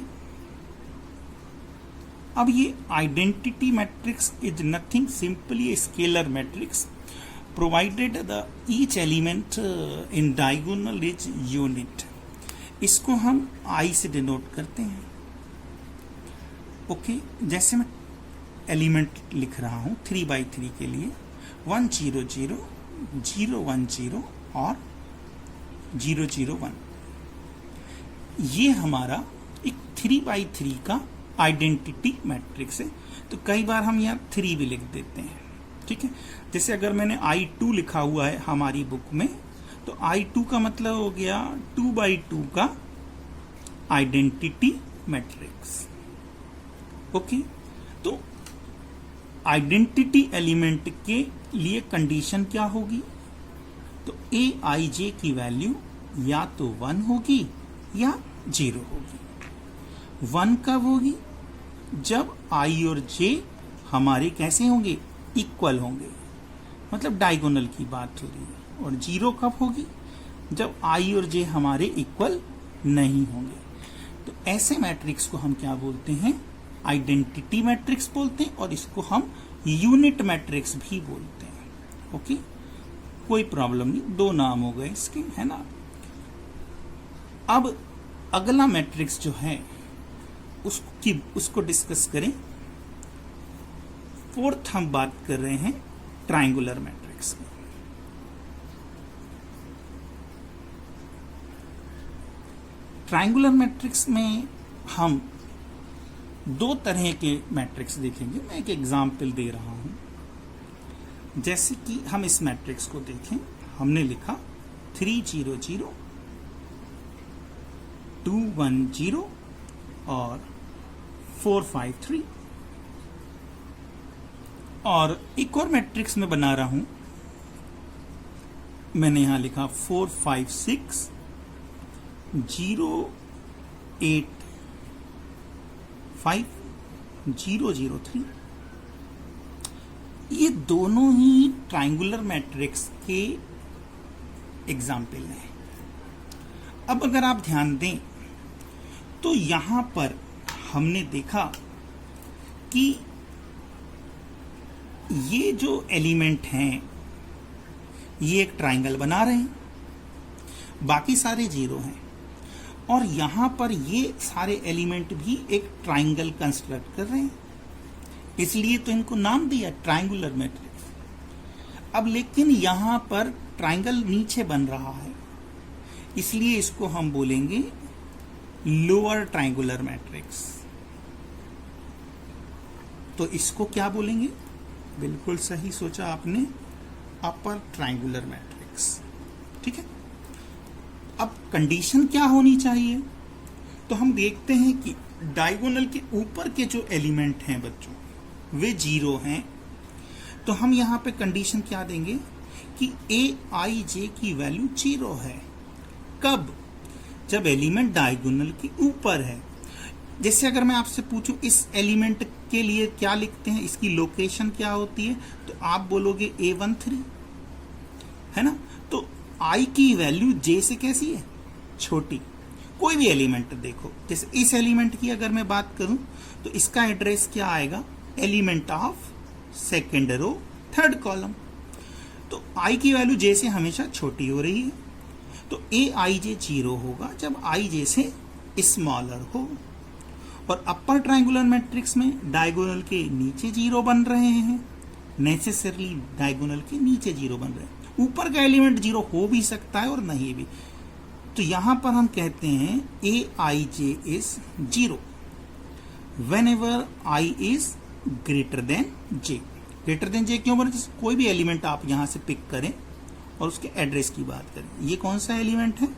अब ये identity matrix is nothing, simply a scalar matrix provided the each element in diagonal is unit. इसको हम I से डिनोट करते हैं, ओके। जैसे मैं एलिमेंट लिख रहा हूं 3x3 के लिए, 1 0 0 0 1 0 और 0 0 1। ये हमारा एक 3x3 का आइडेंटिटी मैट्रिक्स है। तो कई बार हम यहाँ 3 भी लिख देते हैं, ठीक है। जैसे अगर मैंने I2 लिखा हुआ है हमारी बुक में, तो I2 का मतलब हो गया 2x2 का आइडेंटिटी मैट्रिक्स, ओके। तो आइडेंटिटी एलिमेंट के लिए कंडीशन क्या होगी, तो aij की वैल्यू या तो 1 होगी या 0 होगी। 1 कब होगी, जब i और j हमारे कैसे होंगे, इक्वल होंगे, मतलब डायगोनल की बात हो रही है। और 0 कब होगी, जब i और j हमारे इक्वल नहीं होंगे। तो ऐसे मैट्रिक्स को हम क्या बोलते हैं, आइडेंटिटी मैट्रिक्स बोलते हैं, और इसको हम यूनिट मैट्रिक्स भी बोलते हैं, ओके। कोई प्रॉब्लम नहीं, 2 नाम हो गए इसके, है ना। अब अगला मैट्रिक्स जो है उसको डिस्कस करें। फोर्थ हम बात कर रहे हैं ट्रायंगुलर मैट्रिक्स की। ट्रायंगुलर मैट्रिक्स में हम दो तरह के मैट्रिक्स देखेंगे। मैं एक एग्जाम्पल दे रहा हूं। जैसे कि हम इस मैट्रिक्स को देखें, हमने लिखा 3 0 0 2 1 0 और 4 5 3। और एक और मैट्रिक्स में बना रहा हूं, मैंने यहां लिखा 4 5 6 0 8 5 0 0 3। ये दोनों ही ट्रायंगुलर मैट्रिक्स के एग्जाम्पल हैं। अब अगर आप ध्यान दें तो यहां पर हमने देखा कि ये जो एलिमेंट हैं ये एक ट्रायंगल बना रहे हैं, बाकी सारे जीरो हैं। और यहां पर ये सारे एलिमेंट भी एक ट्रायंगल कंस्ट्रक्ट कर रहे हैं, इसलिए तो इनको नाम दिया ट्रायंगुलर मैट्रिक्स। अब लेकिन यहां पर ट्रायंगल नीचे बन रहा है, इसलिए इसको हम बोलेंगे लोअर ट्रायंगुलर मैट्रिक्स। तो इसको क्या बोलेंगे? बिल्कुल सही सोचा आपने, अपर ट्रायंगुलर मैट्रिक्स। ठीक है। अब कंडीशन क्या होनी चाहिए? तो हम देखते हैं कि डायगोनल के ऊपर के जो एलिमेंट हैं बच्चों, वे जीरो हैं। तो हम यहां पे कंडीशन क्या देंगे कि ए आई जे की वैल्यू जीरो है। कब? जब एलिमेंट डायगोनल के ऊपर है। जैसे अगर मैं आपसे पूछूं इस एलिमेंट के लिए क्या लिखते हैं, इसकी लोकेशन क्या होती है, तो आप बोलोगे A13, है ना। तो आई की वैल्यू जे से कैसी है? छोटी। कोई भी एलिमेंट देखो, जैसे इस एलिमेंट की अगर मैं बात करूं तो इसका एड्रेस क्या आएगा? Element of second row third column. तो आई की वैल्यू जे से हमेशा छोटी हो रही है, तो ए आई जे जीरो होगा जब आई जे से स्मॉलर हो। और अपर ट्रायंगुलर मैट्रिक्स में डायगोनल के नीचे जीरो बन रहे हैं, नेसेसरली डायगोनल के नीचे जीरो बन रहे हैं। ऊपर का एलिमेंट जीरो हो भी सकता है और नहीं भी। तो यहां पर हम कहते हैं A I J is zero whenever I is greater than J. Greater than J क्यों बने? कोई भी एलिमेंट आप यहां से पिक करें और उसके एड्रेस की बात करें। ये कौन सा एलिमेंट है?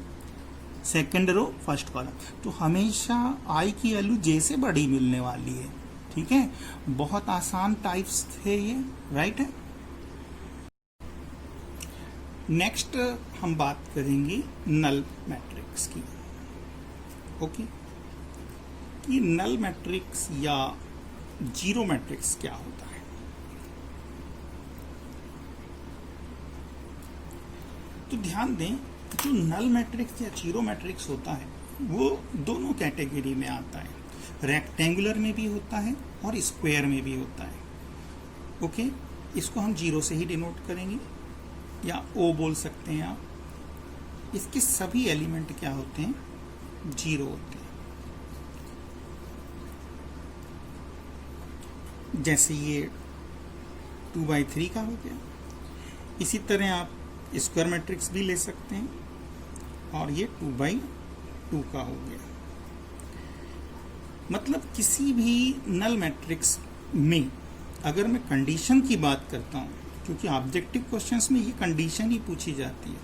Second row first column. तो हमेशा आई की वैल्यू जे से बड़ी मिलने वाली है। ठीक है, बहुत आसान टाइप्स थे ये, राइट है। नेक्स्ट हम बात करेंगे नल मैट्रिक्स की। ओके, ये नल मैट्रिक्स या जीरो मैट्रिक्स क्या होता है? तो ध्यान दें, जो नल मैट्रिक्स या जीरो मैट्रिक्स होता है वो दोनों कैटेगरी में आता है। रेक्टेंगुलर में भी होता है और स्क्वायर में भी होता है। ओके, इसको हम जीरो से ही डिनोट करेंगे या ओ बोल सकते हैं आप। इसके सभी एलिमेंट क्या होते हैं? जीरो होते हैं। जैसे ये 2/3 का हो गया। इसी तरह आप स्क्वायर मैट्रिक्स भी ले सकते हैं और ये 2/2 का हो गया। मतलब किसी भी नल मैट्रिक्स में अगर मैं कंडीशन की बात करता हूं, क्योंकि ऑब्जेक्टिव क्वेश्चंस में ये कंडीशन ही पूछी जाती है,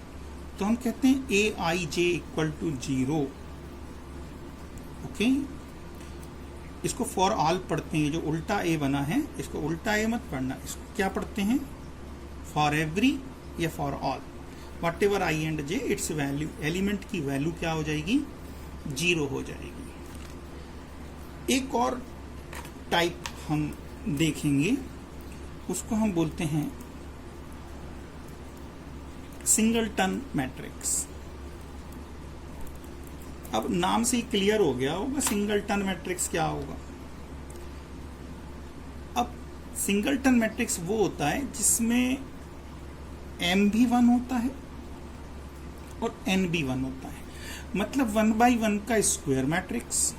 तो हम कहते हैं A I J equal to zero. Okay, इसको फॉर ऑल पढ़ते हैं। जो उल्टा ए बना है इसको उल्टा ए मत पढ़ना, इसको क्या पढ़ते हैं? फॉर एवरी या for all, what ever I and J it's value, element की वैल्यू क्या हो जाएगी? जीरो हो जाएगी। एक और टाइप हम देखेंगे, उसको हम बोलते हैं सिंगलटन मैट्रिक्स। अब नाम से ही क्लियर हो गया होगा सिंगलटन मैट्रिक्स क्या होगा। अब सिंगलटन मैट्रिक्स वो होता है जिसमें m भी 1 होता है और n भी 1 होता है। मतलब 1/1 का स्क्वायर मैट्रिक्स।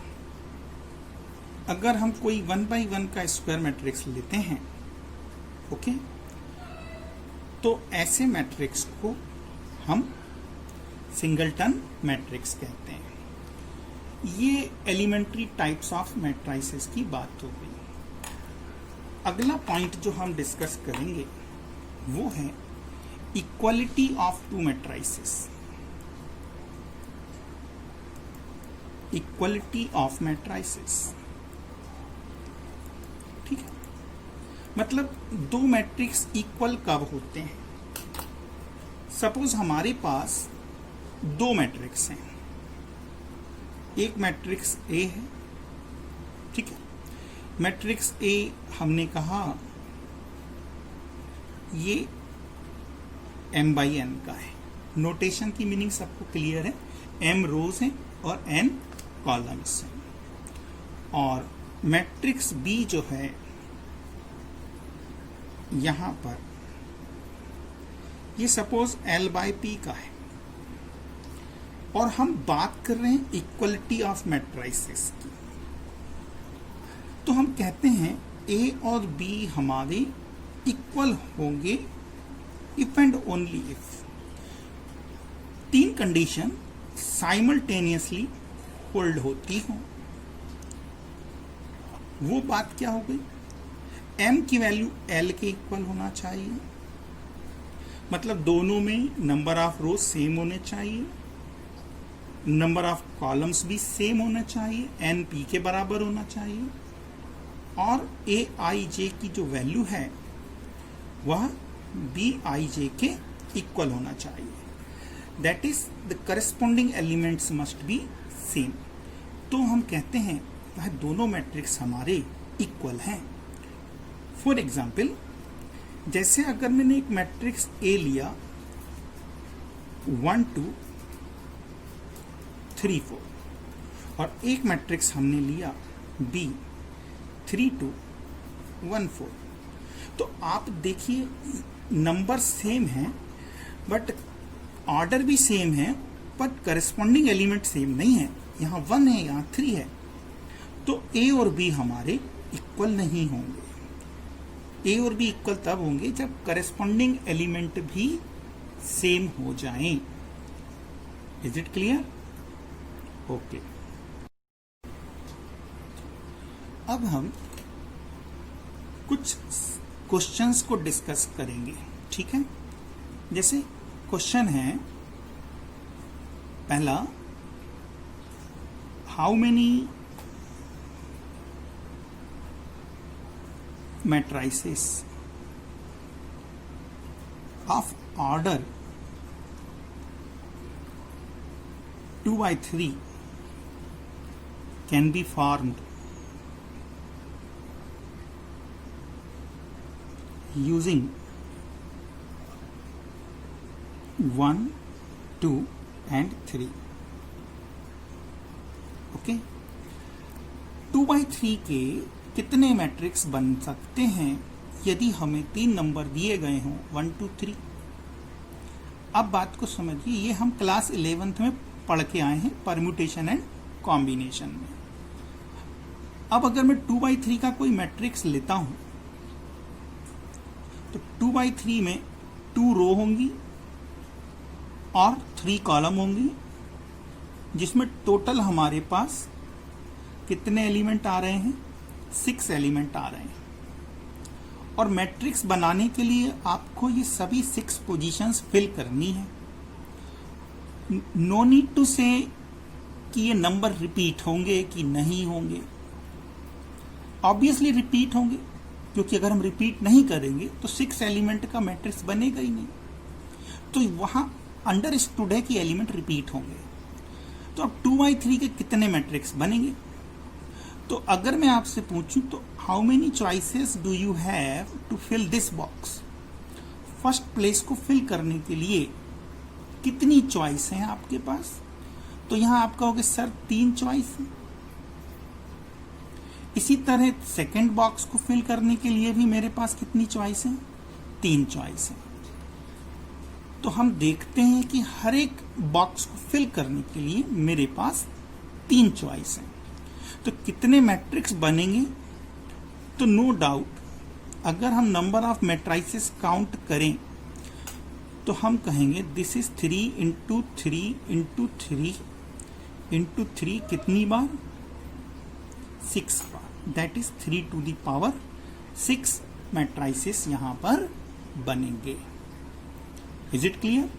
अगर हम कोई 1/1 का स्क्वायर मैट्रिक्स लेते हैं, ओके, तो ऐसे मैट्रिक्स को हम सिंगलटन मैट्रिक्स कहते हैं। ये एलिमेंट्री टाइप्स ऑफ मैट्रिसेस की बात हो गई। अगला पॉइंट जो हम डिस्कस करेंगे वो है equality of to matrices. Equality of matrices, ठीक है, मतलब दो मैट्रिक्स इक्वल कब होते हैं? सपोज हमारे पास दो मैट्रिक्स हैं, एक मैट्रिक्स ए है, ठीक है। मैट्रिक्स ए हमने कहा ये m/n का है। नोटेशन की मीनिंग सबको क्लियर है, m रोज हैं और n कॉलम्स हैं। और मैट्रिक्स बी जो है यहां पर, ये सपोज l/p का है, और हम बात कर रहे हैं इक्वलिटी ऑफ मैट्रिसेस की। तो हम कहते हैं ए और बी हमारे इक्वल होंगे इफ एंड ओनली इफ तीन कंडीशन साइमल्टेनियसली होल्ड होती हो। वो बात क्या हो गई? m की वैल्यू l के इक्वल होना चाहिए, मतलब दोनों में नंबर ऑफ रोज सेम होने चाहिए, नंबर ऑफ कॉलम्स भी सेम होना चाहिए, n p के बराबर होना चाहिए, और a i j की जो वैल्यू है वह b i j के इक्वल होना चाहिए। That is the corresponding elements must be same. तो हम कहते हैं वह दोनों मैट्रिक्स हमारे इक्वल हैं। फॉर एग्जाम्पल, जैसे अगर मैंने एक मैट्रिक्स ए लिया 1 2 3 4, और एक मैट्रिक्स हमने लिया बी 3 2 1 4, तो आप देखिए नंबर सेम है बट ऑर्डर भी सेम है, बट करस्पॉन्डिंग एलिमेंट सेम नहीं है। यहाँ 1 है, यहाँ 3 है, तो ए और बी हमारे इक्वल नहीं होंगे। ए और बी इक्वल तब होंगे जब करस्पॉन्डिंग एलिमेंट भी सेम हो जाएं। Is it clear? ओके। अब हम कुछ क्वेश्चंस को डिस्कस करेंगे, ठीक है। जैसे क्वेश्चन है पहला, how many matrices of order 2/3 can be formed using 1 2 and 3। Okay, 2/3 के कितने मैट्रिक्स बन सकते हैं यदि हमें 3 नंबर दिए गए हों 1 2 3। अब बात को समझिए, ये हम क्लास 11th में पढ़ के आए हैं परम्यूटेशन एंड कॉम्बिनेशन में। अब अगर मैं 2/3 का कोई मैट्रिक्स लेता हूं तो 2/3 में 2 रो होंगी और 3 कॉलम होंगी, जिसमें टोटल हमारे पास कितने एलिमेंट आ रहे हैं? 6 एलिमेंट आ रहे हैं। और मैट्रिक्स बनाने के लिए आपको ये सभी 6 पोजीशंस फिल करनी है। नो नीड टू से कि ये नंबर रिपीट होंगे कि नहीं होंगे। ऑब्वियसली रिपीट होंगे, क्योंकि अगर हम रिपीट नहीं करेंगे तो 6 एलिमेंट का मैट्रिक्स बनेगा ही नहीं। तो वहां अंडरस्टूड है कि एलिमेंट रिपीट होंगे। तो अब 2/3 के कितने मैट्रिक्स बनेंगे? तो अगर मैं आपसे पूछूं तो how many choices do you have to fill this box? First place को फिल करने के लिए कितनी चॉइस हैं आपके पास? तो यहां आप कहोगे सर 3 चॉइस है। इसी तरह सेकंड बॉक्स को फिल करने के लिए भी मेरे पास कितनी चॉइस है? 3 चॉइस है। तो हम देखते हैं कि हर एक बॉक्स को फिल करने के लिए मेरे पास 3 चॉइस हैं। तो कितने मैट्रिक्स बनेंगे? तो नो डाउट अगर हम नंबर ऑफ मैट्रिसेस काउंट करें तो हम कहेंगे this is 3 into 3 into 3 into 3 कितनी बार? 6 बार। That is 3 to the power 6 matrices यहां पर बनेंगे। Is it clear?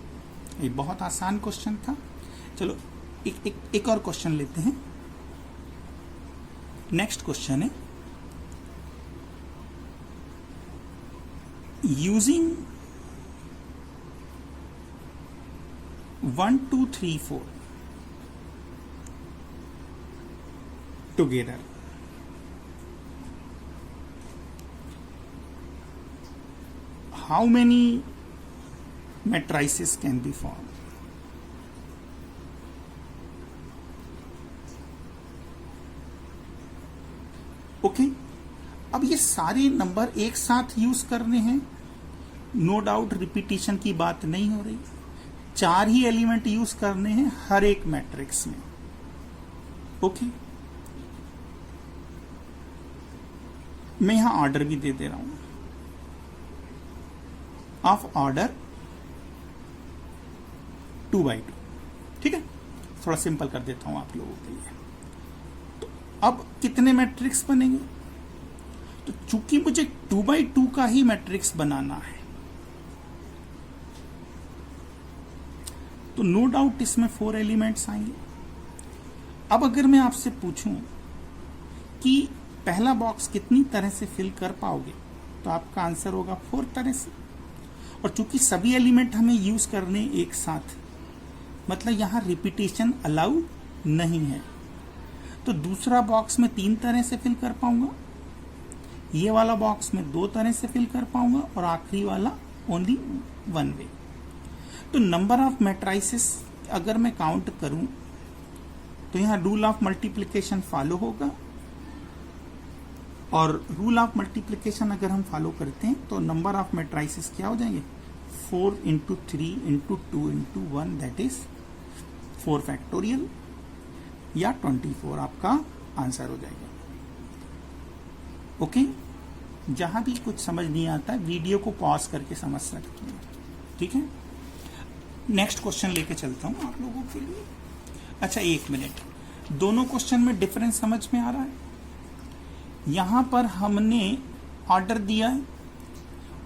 ये बहुत आसान क्वेश्चन था। चलो एक और क्वेश्चन लेते हैं। नेक्स्ट क्वेश्चन है using 1 2 3 4 together, how many matrices can be formed? Okay अब ये सारे नंबर एक साथ यूज करने हैं, नो डाउट रिपीटिशन की बात नहीं हो रही। 4 ही एलिमेंट यूज करने हैं हर एक मैट्रिक्स में। ओके मैं यहां ऑर्डर भी दे रहा हूं ऑफ ऑर्डर 2 by 2। ठीक है, थोड़ा सिंपल कर देता हूं आप लोगों के लिए। तो अब कितने मैट्रिक्स बनेंगे? तो चूंकि मुझे 2 by 2 का ही मैट्रिक्स बनाना है तो नो डाउट इसमें 4 एलिमेंट्स आएंगे। अब अगर मैं आपसे पूछूं कि पहला बॉक्स कितनी तरह से फिल कर पाओगे तो आपका आंसर होगा 4 तरह से। और चूंकि सभी एलिमेंट हमें यूज करने एक साथ, मतलब यहां रिपीटेशन अलाउ नहीं है, तो दूसरा बॉक्स में 3 तरह से फिल कर पाऊंगा, ये वाला बॉक्स में 2 तरह से फिल कर पाऊंगा और आखिरी वाला ओनली 1 वे। तो नंबर ऑफ मैट्रिसेस अगर मैं काउंट करूं तो यहां रूल ऑफ मल्टीप्लिकेशन फॉलो होगा, और रूल ऑफ मल्टीप्लिकेशन अगर हम फॉलो करते हैं तो नंबर ऑफ मैट्रिसेस क्या हो जाएंगे? 4 into 3 into 2 into 1 that is 4 factorial या 24 आपका आंसर हो जाएगा। ओके जहां भी कुछ समझ नहीं आता वीडियो को पॉज करके समझ सकते हैं। ठीक है, नेक्स्ट क्वेश्चन लेके चलता हूं आप लोगों के लिए। अच्छा 1 मिनट, दोनों क्वेश्चन में डिफरेंस समझ में आ रहा है? यहां पर हमने ऑर्डर दिया है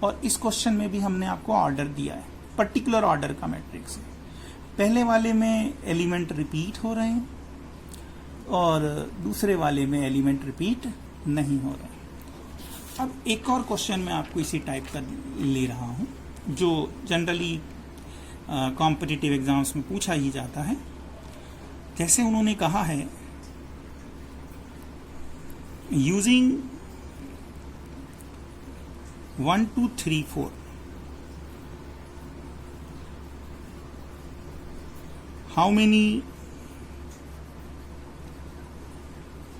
और इस क्वेश्चन में भी हमने आपको ऑर्डर दिया है, पर्टिकुलर ऑर्डर का मैट्रिक्स है। पहले वाले में एलिमेंट रिपीट हो रहे हैं और दूसरे वाले में एलिमेंट रिपीट नहीं हो रहे हैं। अब एक और क्वेश्चन मैं आपको इसी टाइप का ले रहा हूं जो जनरली कॉम्पिटिटिव एग्जाम्स में पूछा ही जाता है। जैसे उन्होंने कहा है using 1 2 3 4 how many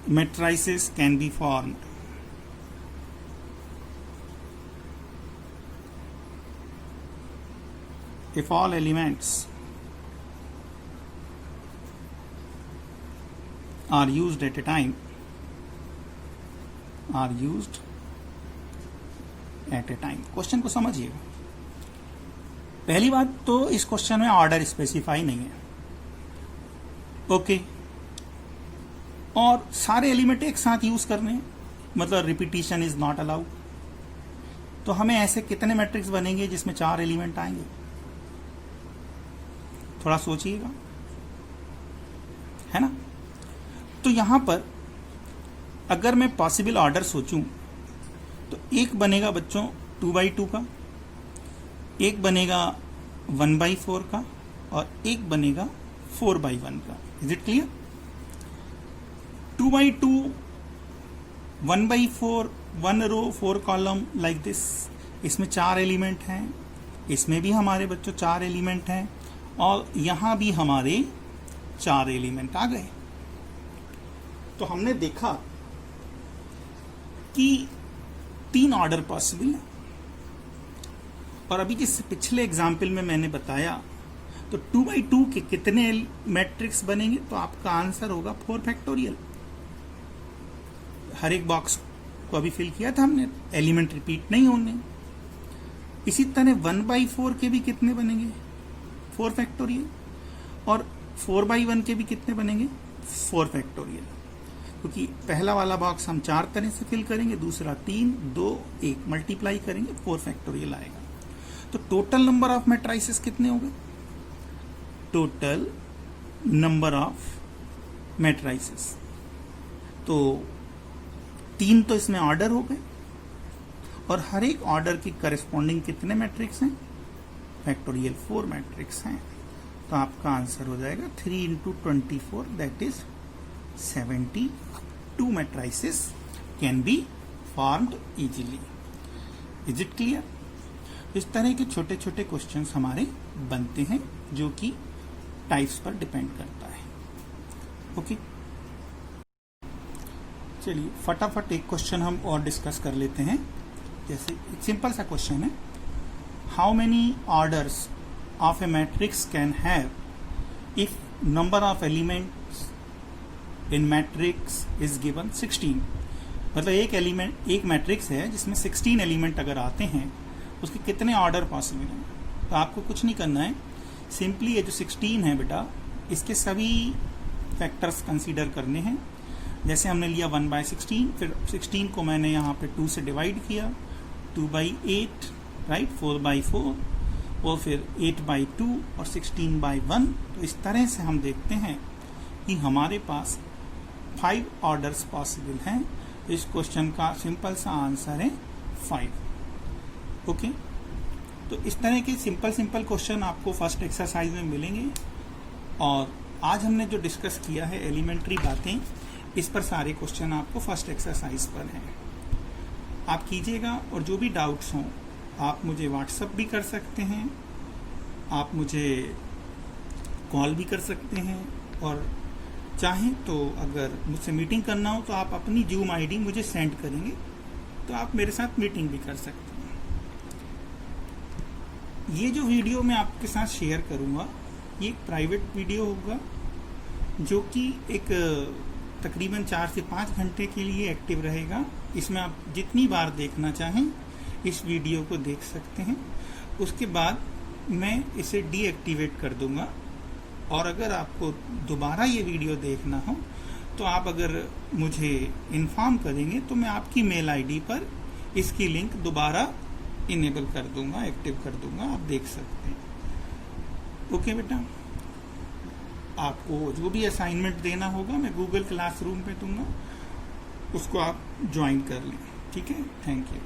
matrices can be formed? If all elements are used at a time, are used at a time। Question को समझिएगा। पहली बात तो इस क्वेश्चन में ऑर्डर स्पेसिफाई नहीं है। ओके और सारे एलिमेंट एक साथ यूज करने हैं, मतलब रिपीटिशन इज नॉट अलाउड। तो हमें ऐसे कितने मैट्रिक्स बनेंगे जिसमें 4 एलिमेंट आएंगे? थोड़ा सोचिएगा, है ना। तो यहां पर अगर मैं पॉसिबल ऑर्डर सोचूं तो एक बनेगा बच्चों 2 by 2 का, एक बनेगा 1 by 4 का और एक बनेगा 4 by 1 का। Is it clear? 2 by 2, 1 by 4, 1 row 4 column like this. इसमें 4 एलिमेंट हैं, इसमें भी हमारे बच्चों 4 एलिमेंट हैं और यहां भी हमारे 4 एलिमेंट आ गए। तो हमने देखा कि 3 ऑर्डर पॉसिबल है। और अभी जिस पिछले एग्जाम्पल में मैंने बताया, तो 2/2 के कितने मैट्रिक्स बनेंगे, तो आपका आंसर होगा 4 फैक्टोरियल। हर एक बॉक्स को अभी फिल किया था हमने, एलिमेंट रिपीट नहीं होंगे। इसी तरह 1/4 के भी कितने बनेंगे, 4 फैक्टोरियल, और 4/1 के भी कितने बनेंगे, 4 फैक्टोरियल। क्योंकि पहला वाला बॉक्स हम 4 तरह से फिल करेंगे, दूसरा 3, 2, 1 मल्टीप्लाई करेंगे, 4 फैक्टोरियल आएगा। तो टोटल नंबर ऑफ मैट्रिसेस कितने हो गए, टोटल नंबर ऑफ मैट्रिसेस, तो 3 तो इसमें ऑर्डर हो गए, और हर एक ऑर्डर की करस्पॉन्डिंग कितने मैट्रिक्स हैं, फैक्टोरियल 4 मैट्रिक्स हैं। तो आपका आंसर हो जाएगा 3 × 24, that is 72 matrices can be formed easily. Is it clear? इस तरह के छोटे छोटे क्वेश्चंस हमारे बनते हैं, जो कि टाइप्स पर डिपेंड करता है। ओके, चलिए फटाफट एक क्वेश्चन हम और डिस्कस कर लेते हैं। जैसे एक सिंपल सा क्वेश्चन है, how many orders of A matrix can have if number of elements in matrix is given 16। मतलब एक मैट्रिक्स है जिसमें 16 एलिमेंट अगर आते हैं, उसके कितने ऑर्डर पॉसिबल हैं। तो आपको कुछ नहीं करना है, सिंपली ये जो 16 है बेटा, इसके सभी फैक्टर्स कंसीडर करने हैं। जैसे हमने लिया 1/16, फिर 16 को मैंने यहाँ पे 2 से डिवाइड किया, 2/8, राइट, 4/4, और फिर 8/2 और 16/1। तो इस तरह से हम देखते हैं कि हमारे पास 5 ऑर्डर्स पॉसिबल हैं। इस क्वेश्चन का सिंपल सा आंसर है 5। ओके, तो इस तरह के सिंपल क्वेश्चन आपको फर्स्ट एक्सरसाइज में मिलेंगे। और आज हमने जो डिस्कस किया है एलिमेंट्री बातें, इस पर सारे क्वेश्चन आपको फर्स्ट एक्सरसाइज पर हैं। आप कीजिएगा, और जो भी डाउट्स हों आप मुझे व्हाट्सएप भी कर सकते हैं, आप मुझे कॉल भी कर सकते हैं, और चाहें तो अगर मुझसे मीटिंग करना हो तो आप अपनी जूम आईडी मुझे सेंड करेंगे, तो आप मेरे साथ मीटिंग भी कर सकते हैं। ये जो वीडियो मैं आपके साथ शेयर करूंगा, ये एक प्राइवेट वीडियो होगा, जो कि एक तकरीबन 4 से 5 घंटे के लिए एक्टिव रहेगा। इसमें आप जितनी बार देखना चाहें इस वीडियो को देख सकते हैं। उसके बाद मैं इसे डीएक्टिवेट कर दूंगा, और अगर आपको दोबारा ये वीडियो देखना हो तो आप अगर मुझे इन्फॉर्म करेंगे तो मैं आपकी मेल आईडी पर इसकी लिंक दोबारा इनेबल कर दूंगा, एक्टिव कर दूंगा, आप देख सकते हैं। ओके बेटा, आपको जो भी असाइनमेंट देना होगा मैं गूगल क्लासरूम पे दूंगा, उसको आप ज्वाइन कर लें। ठीक है, थैंक यू।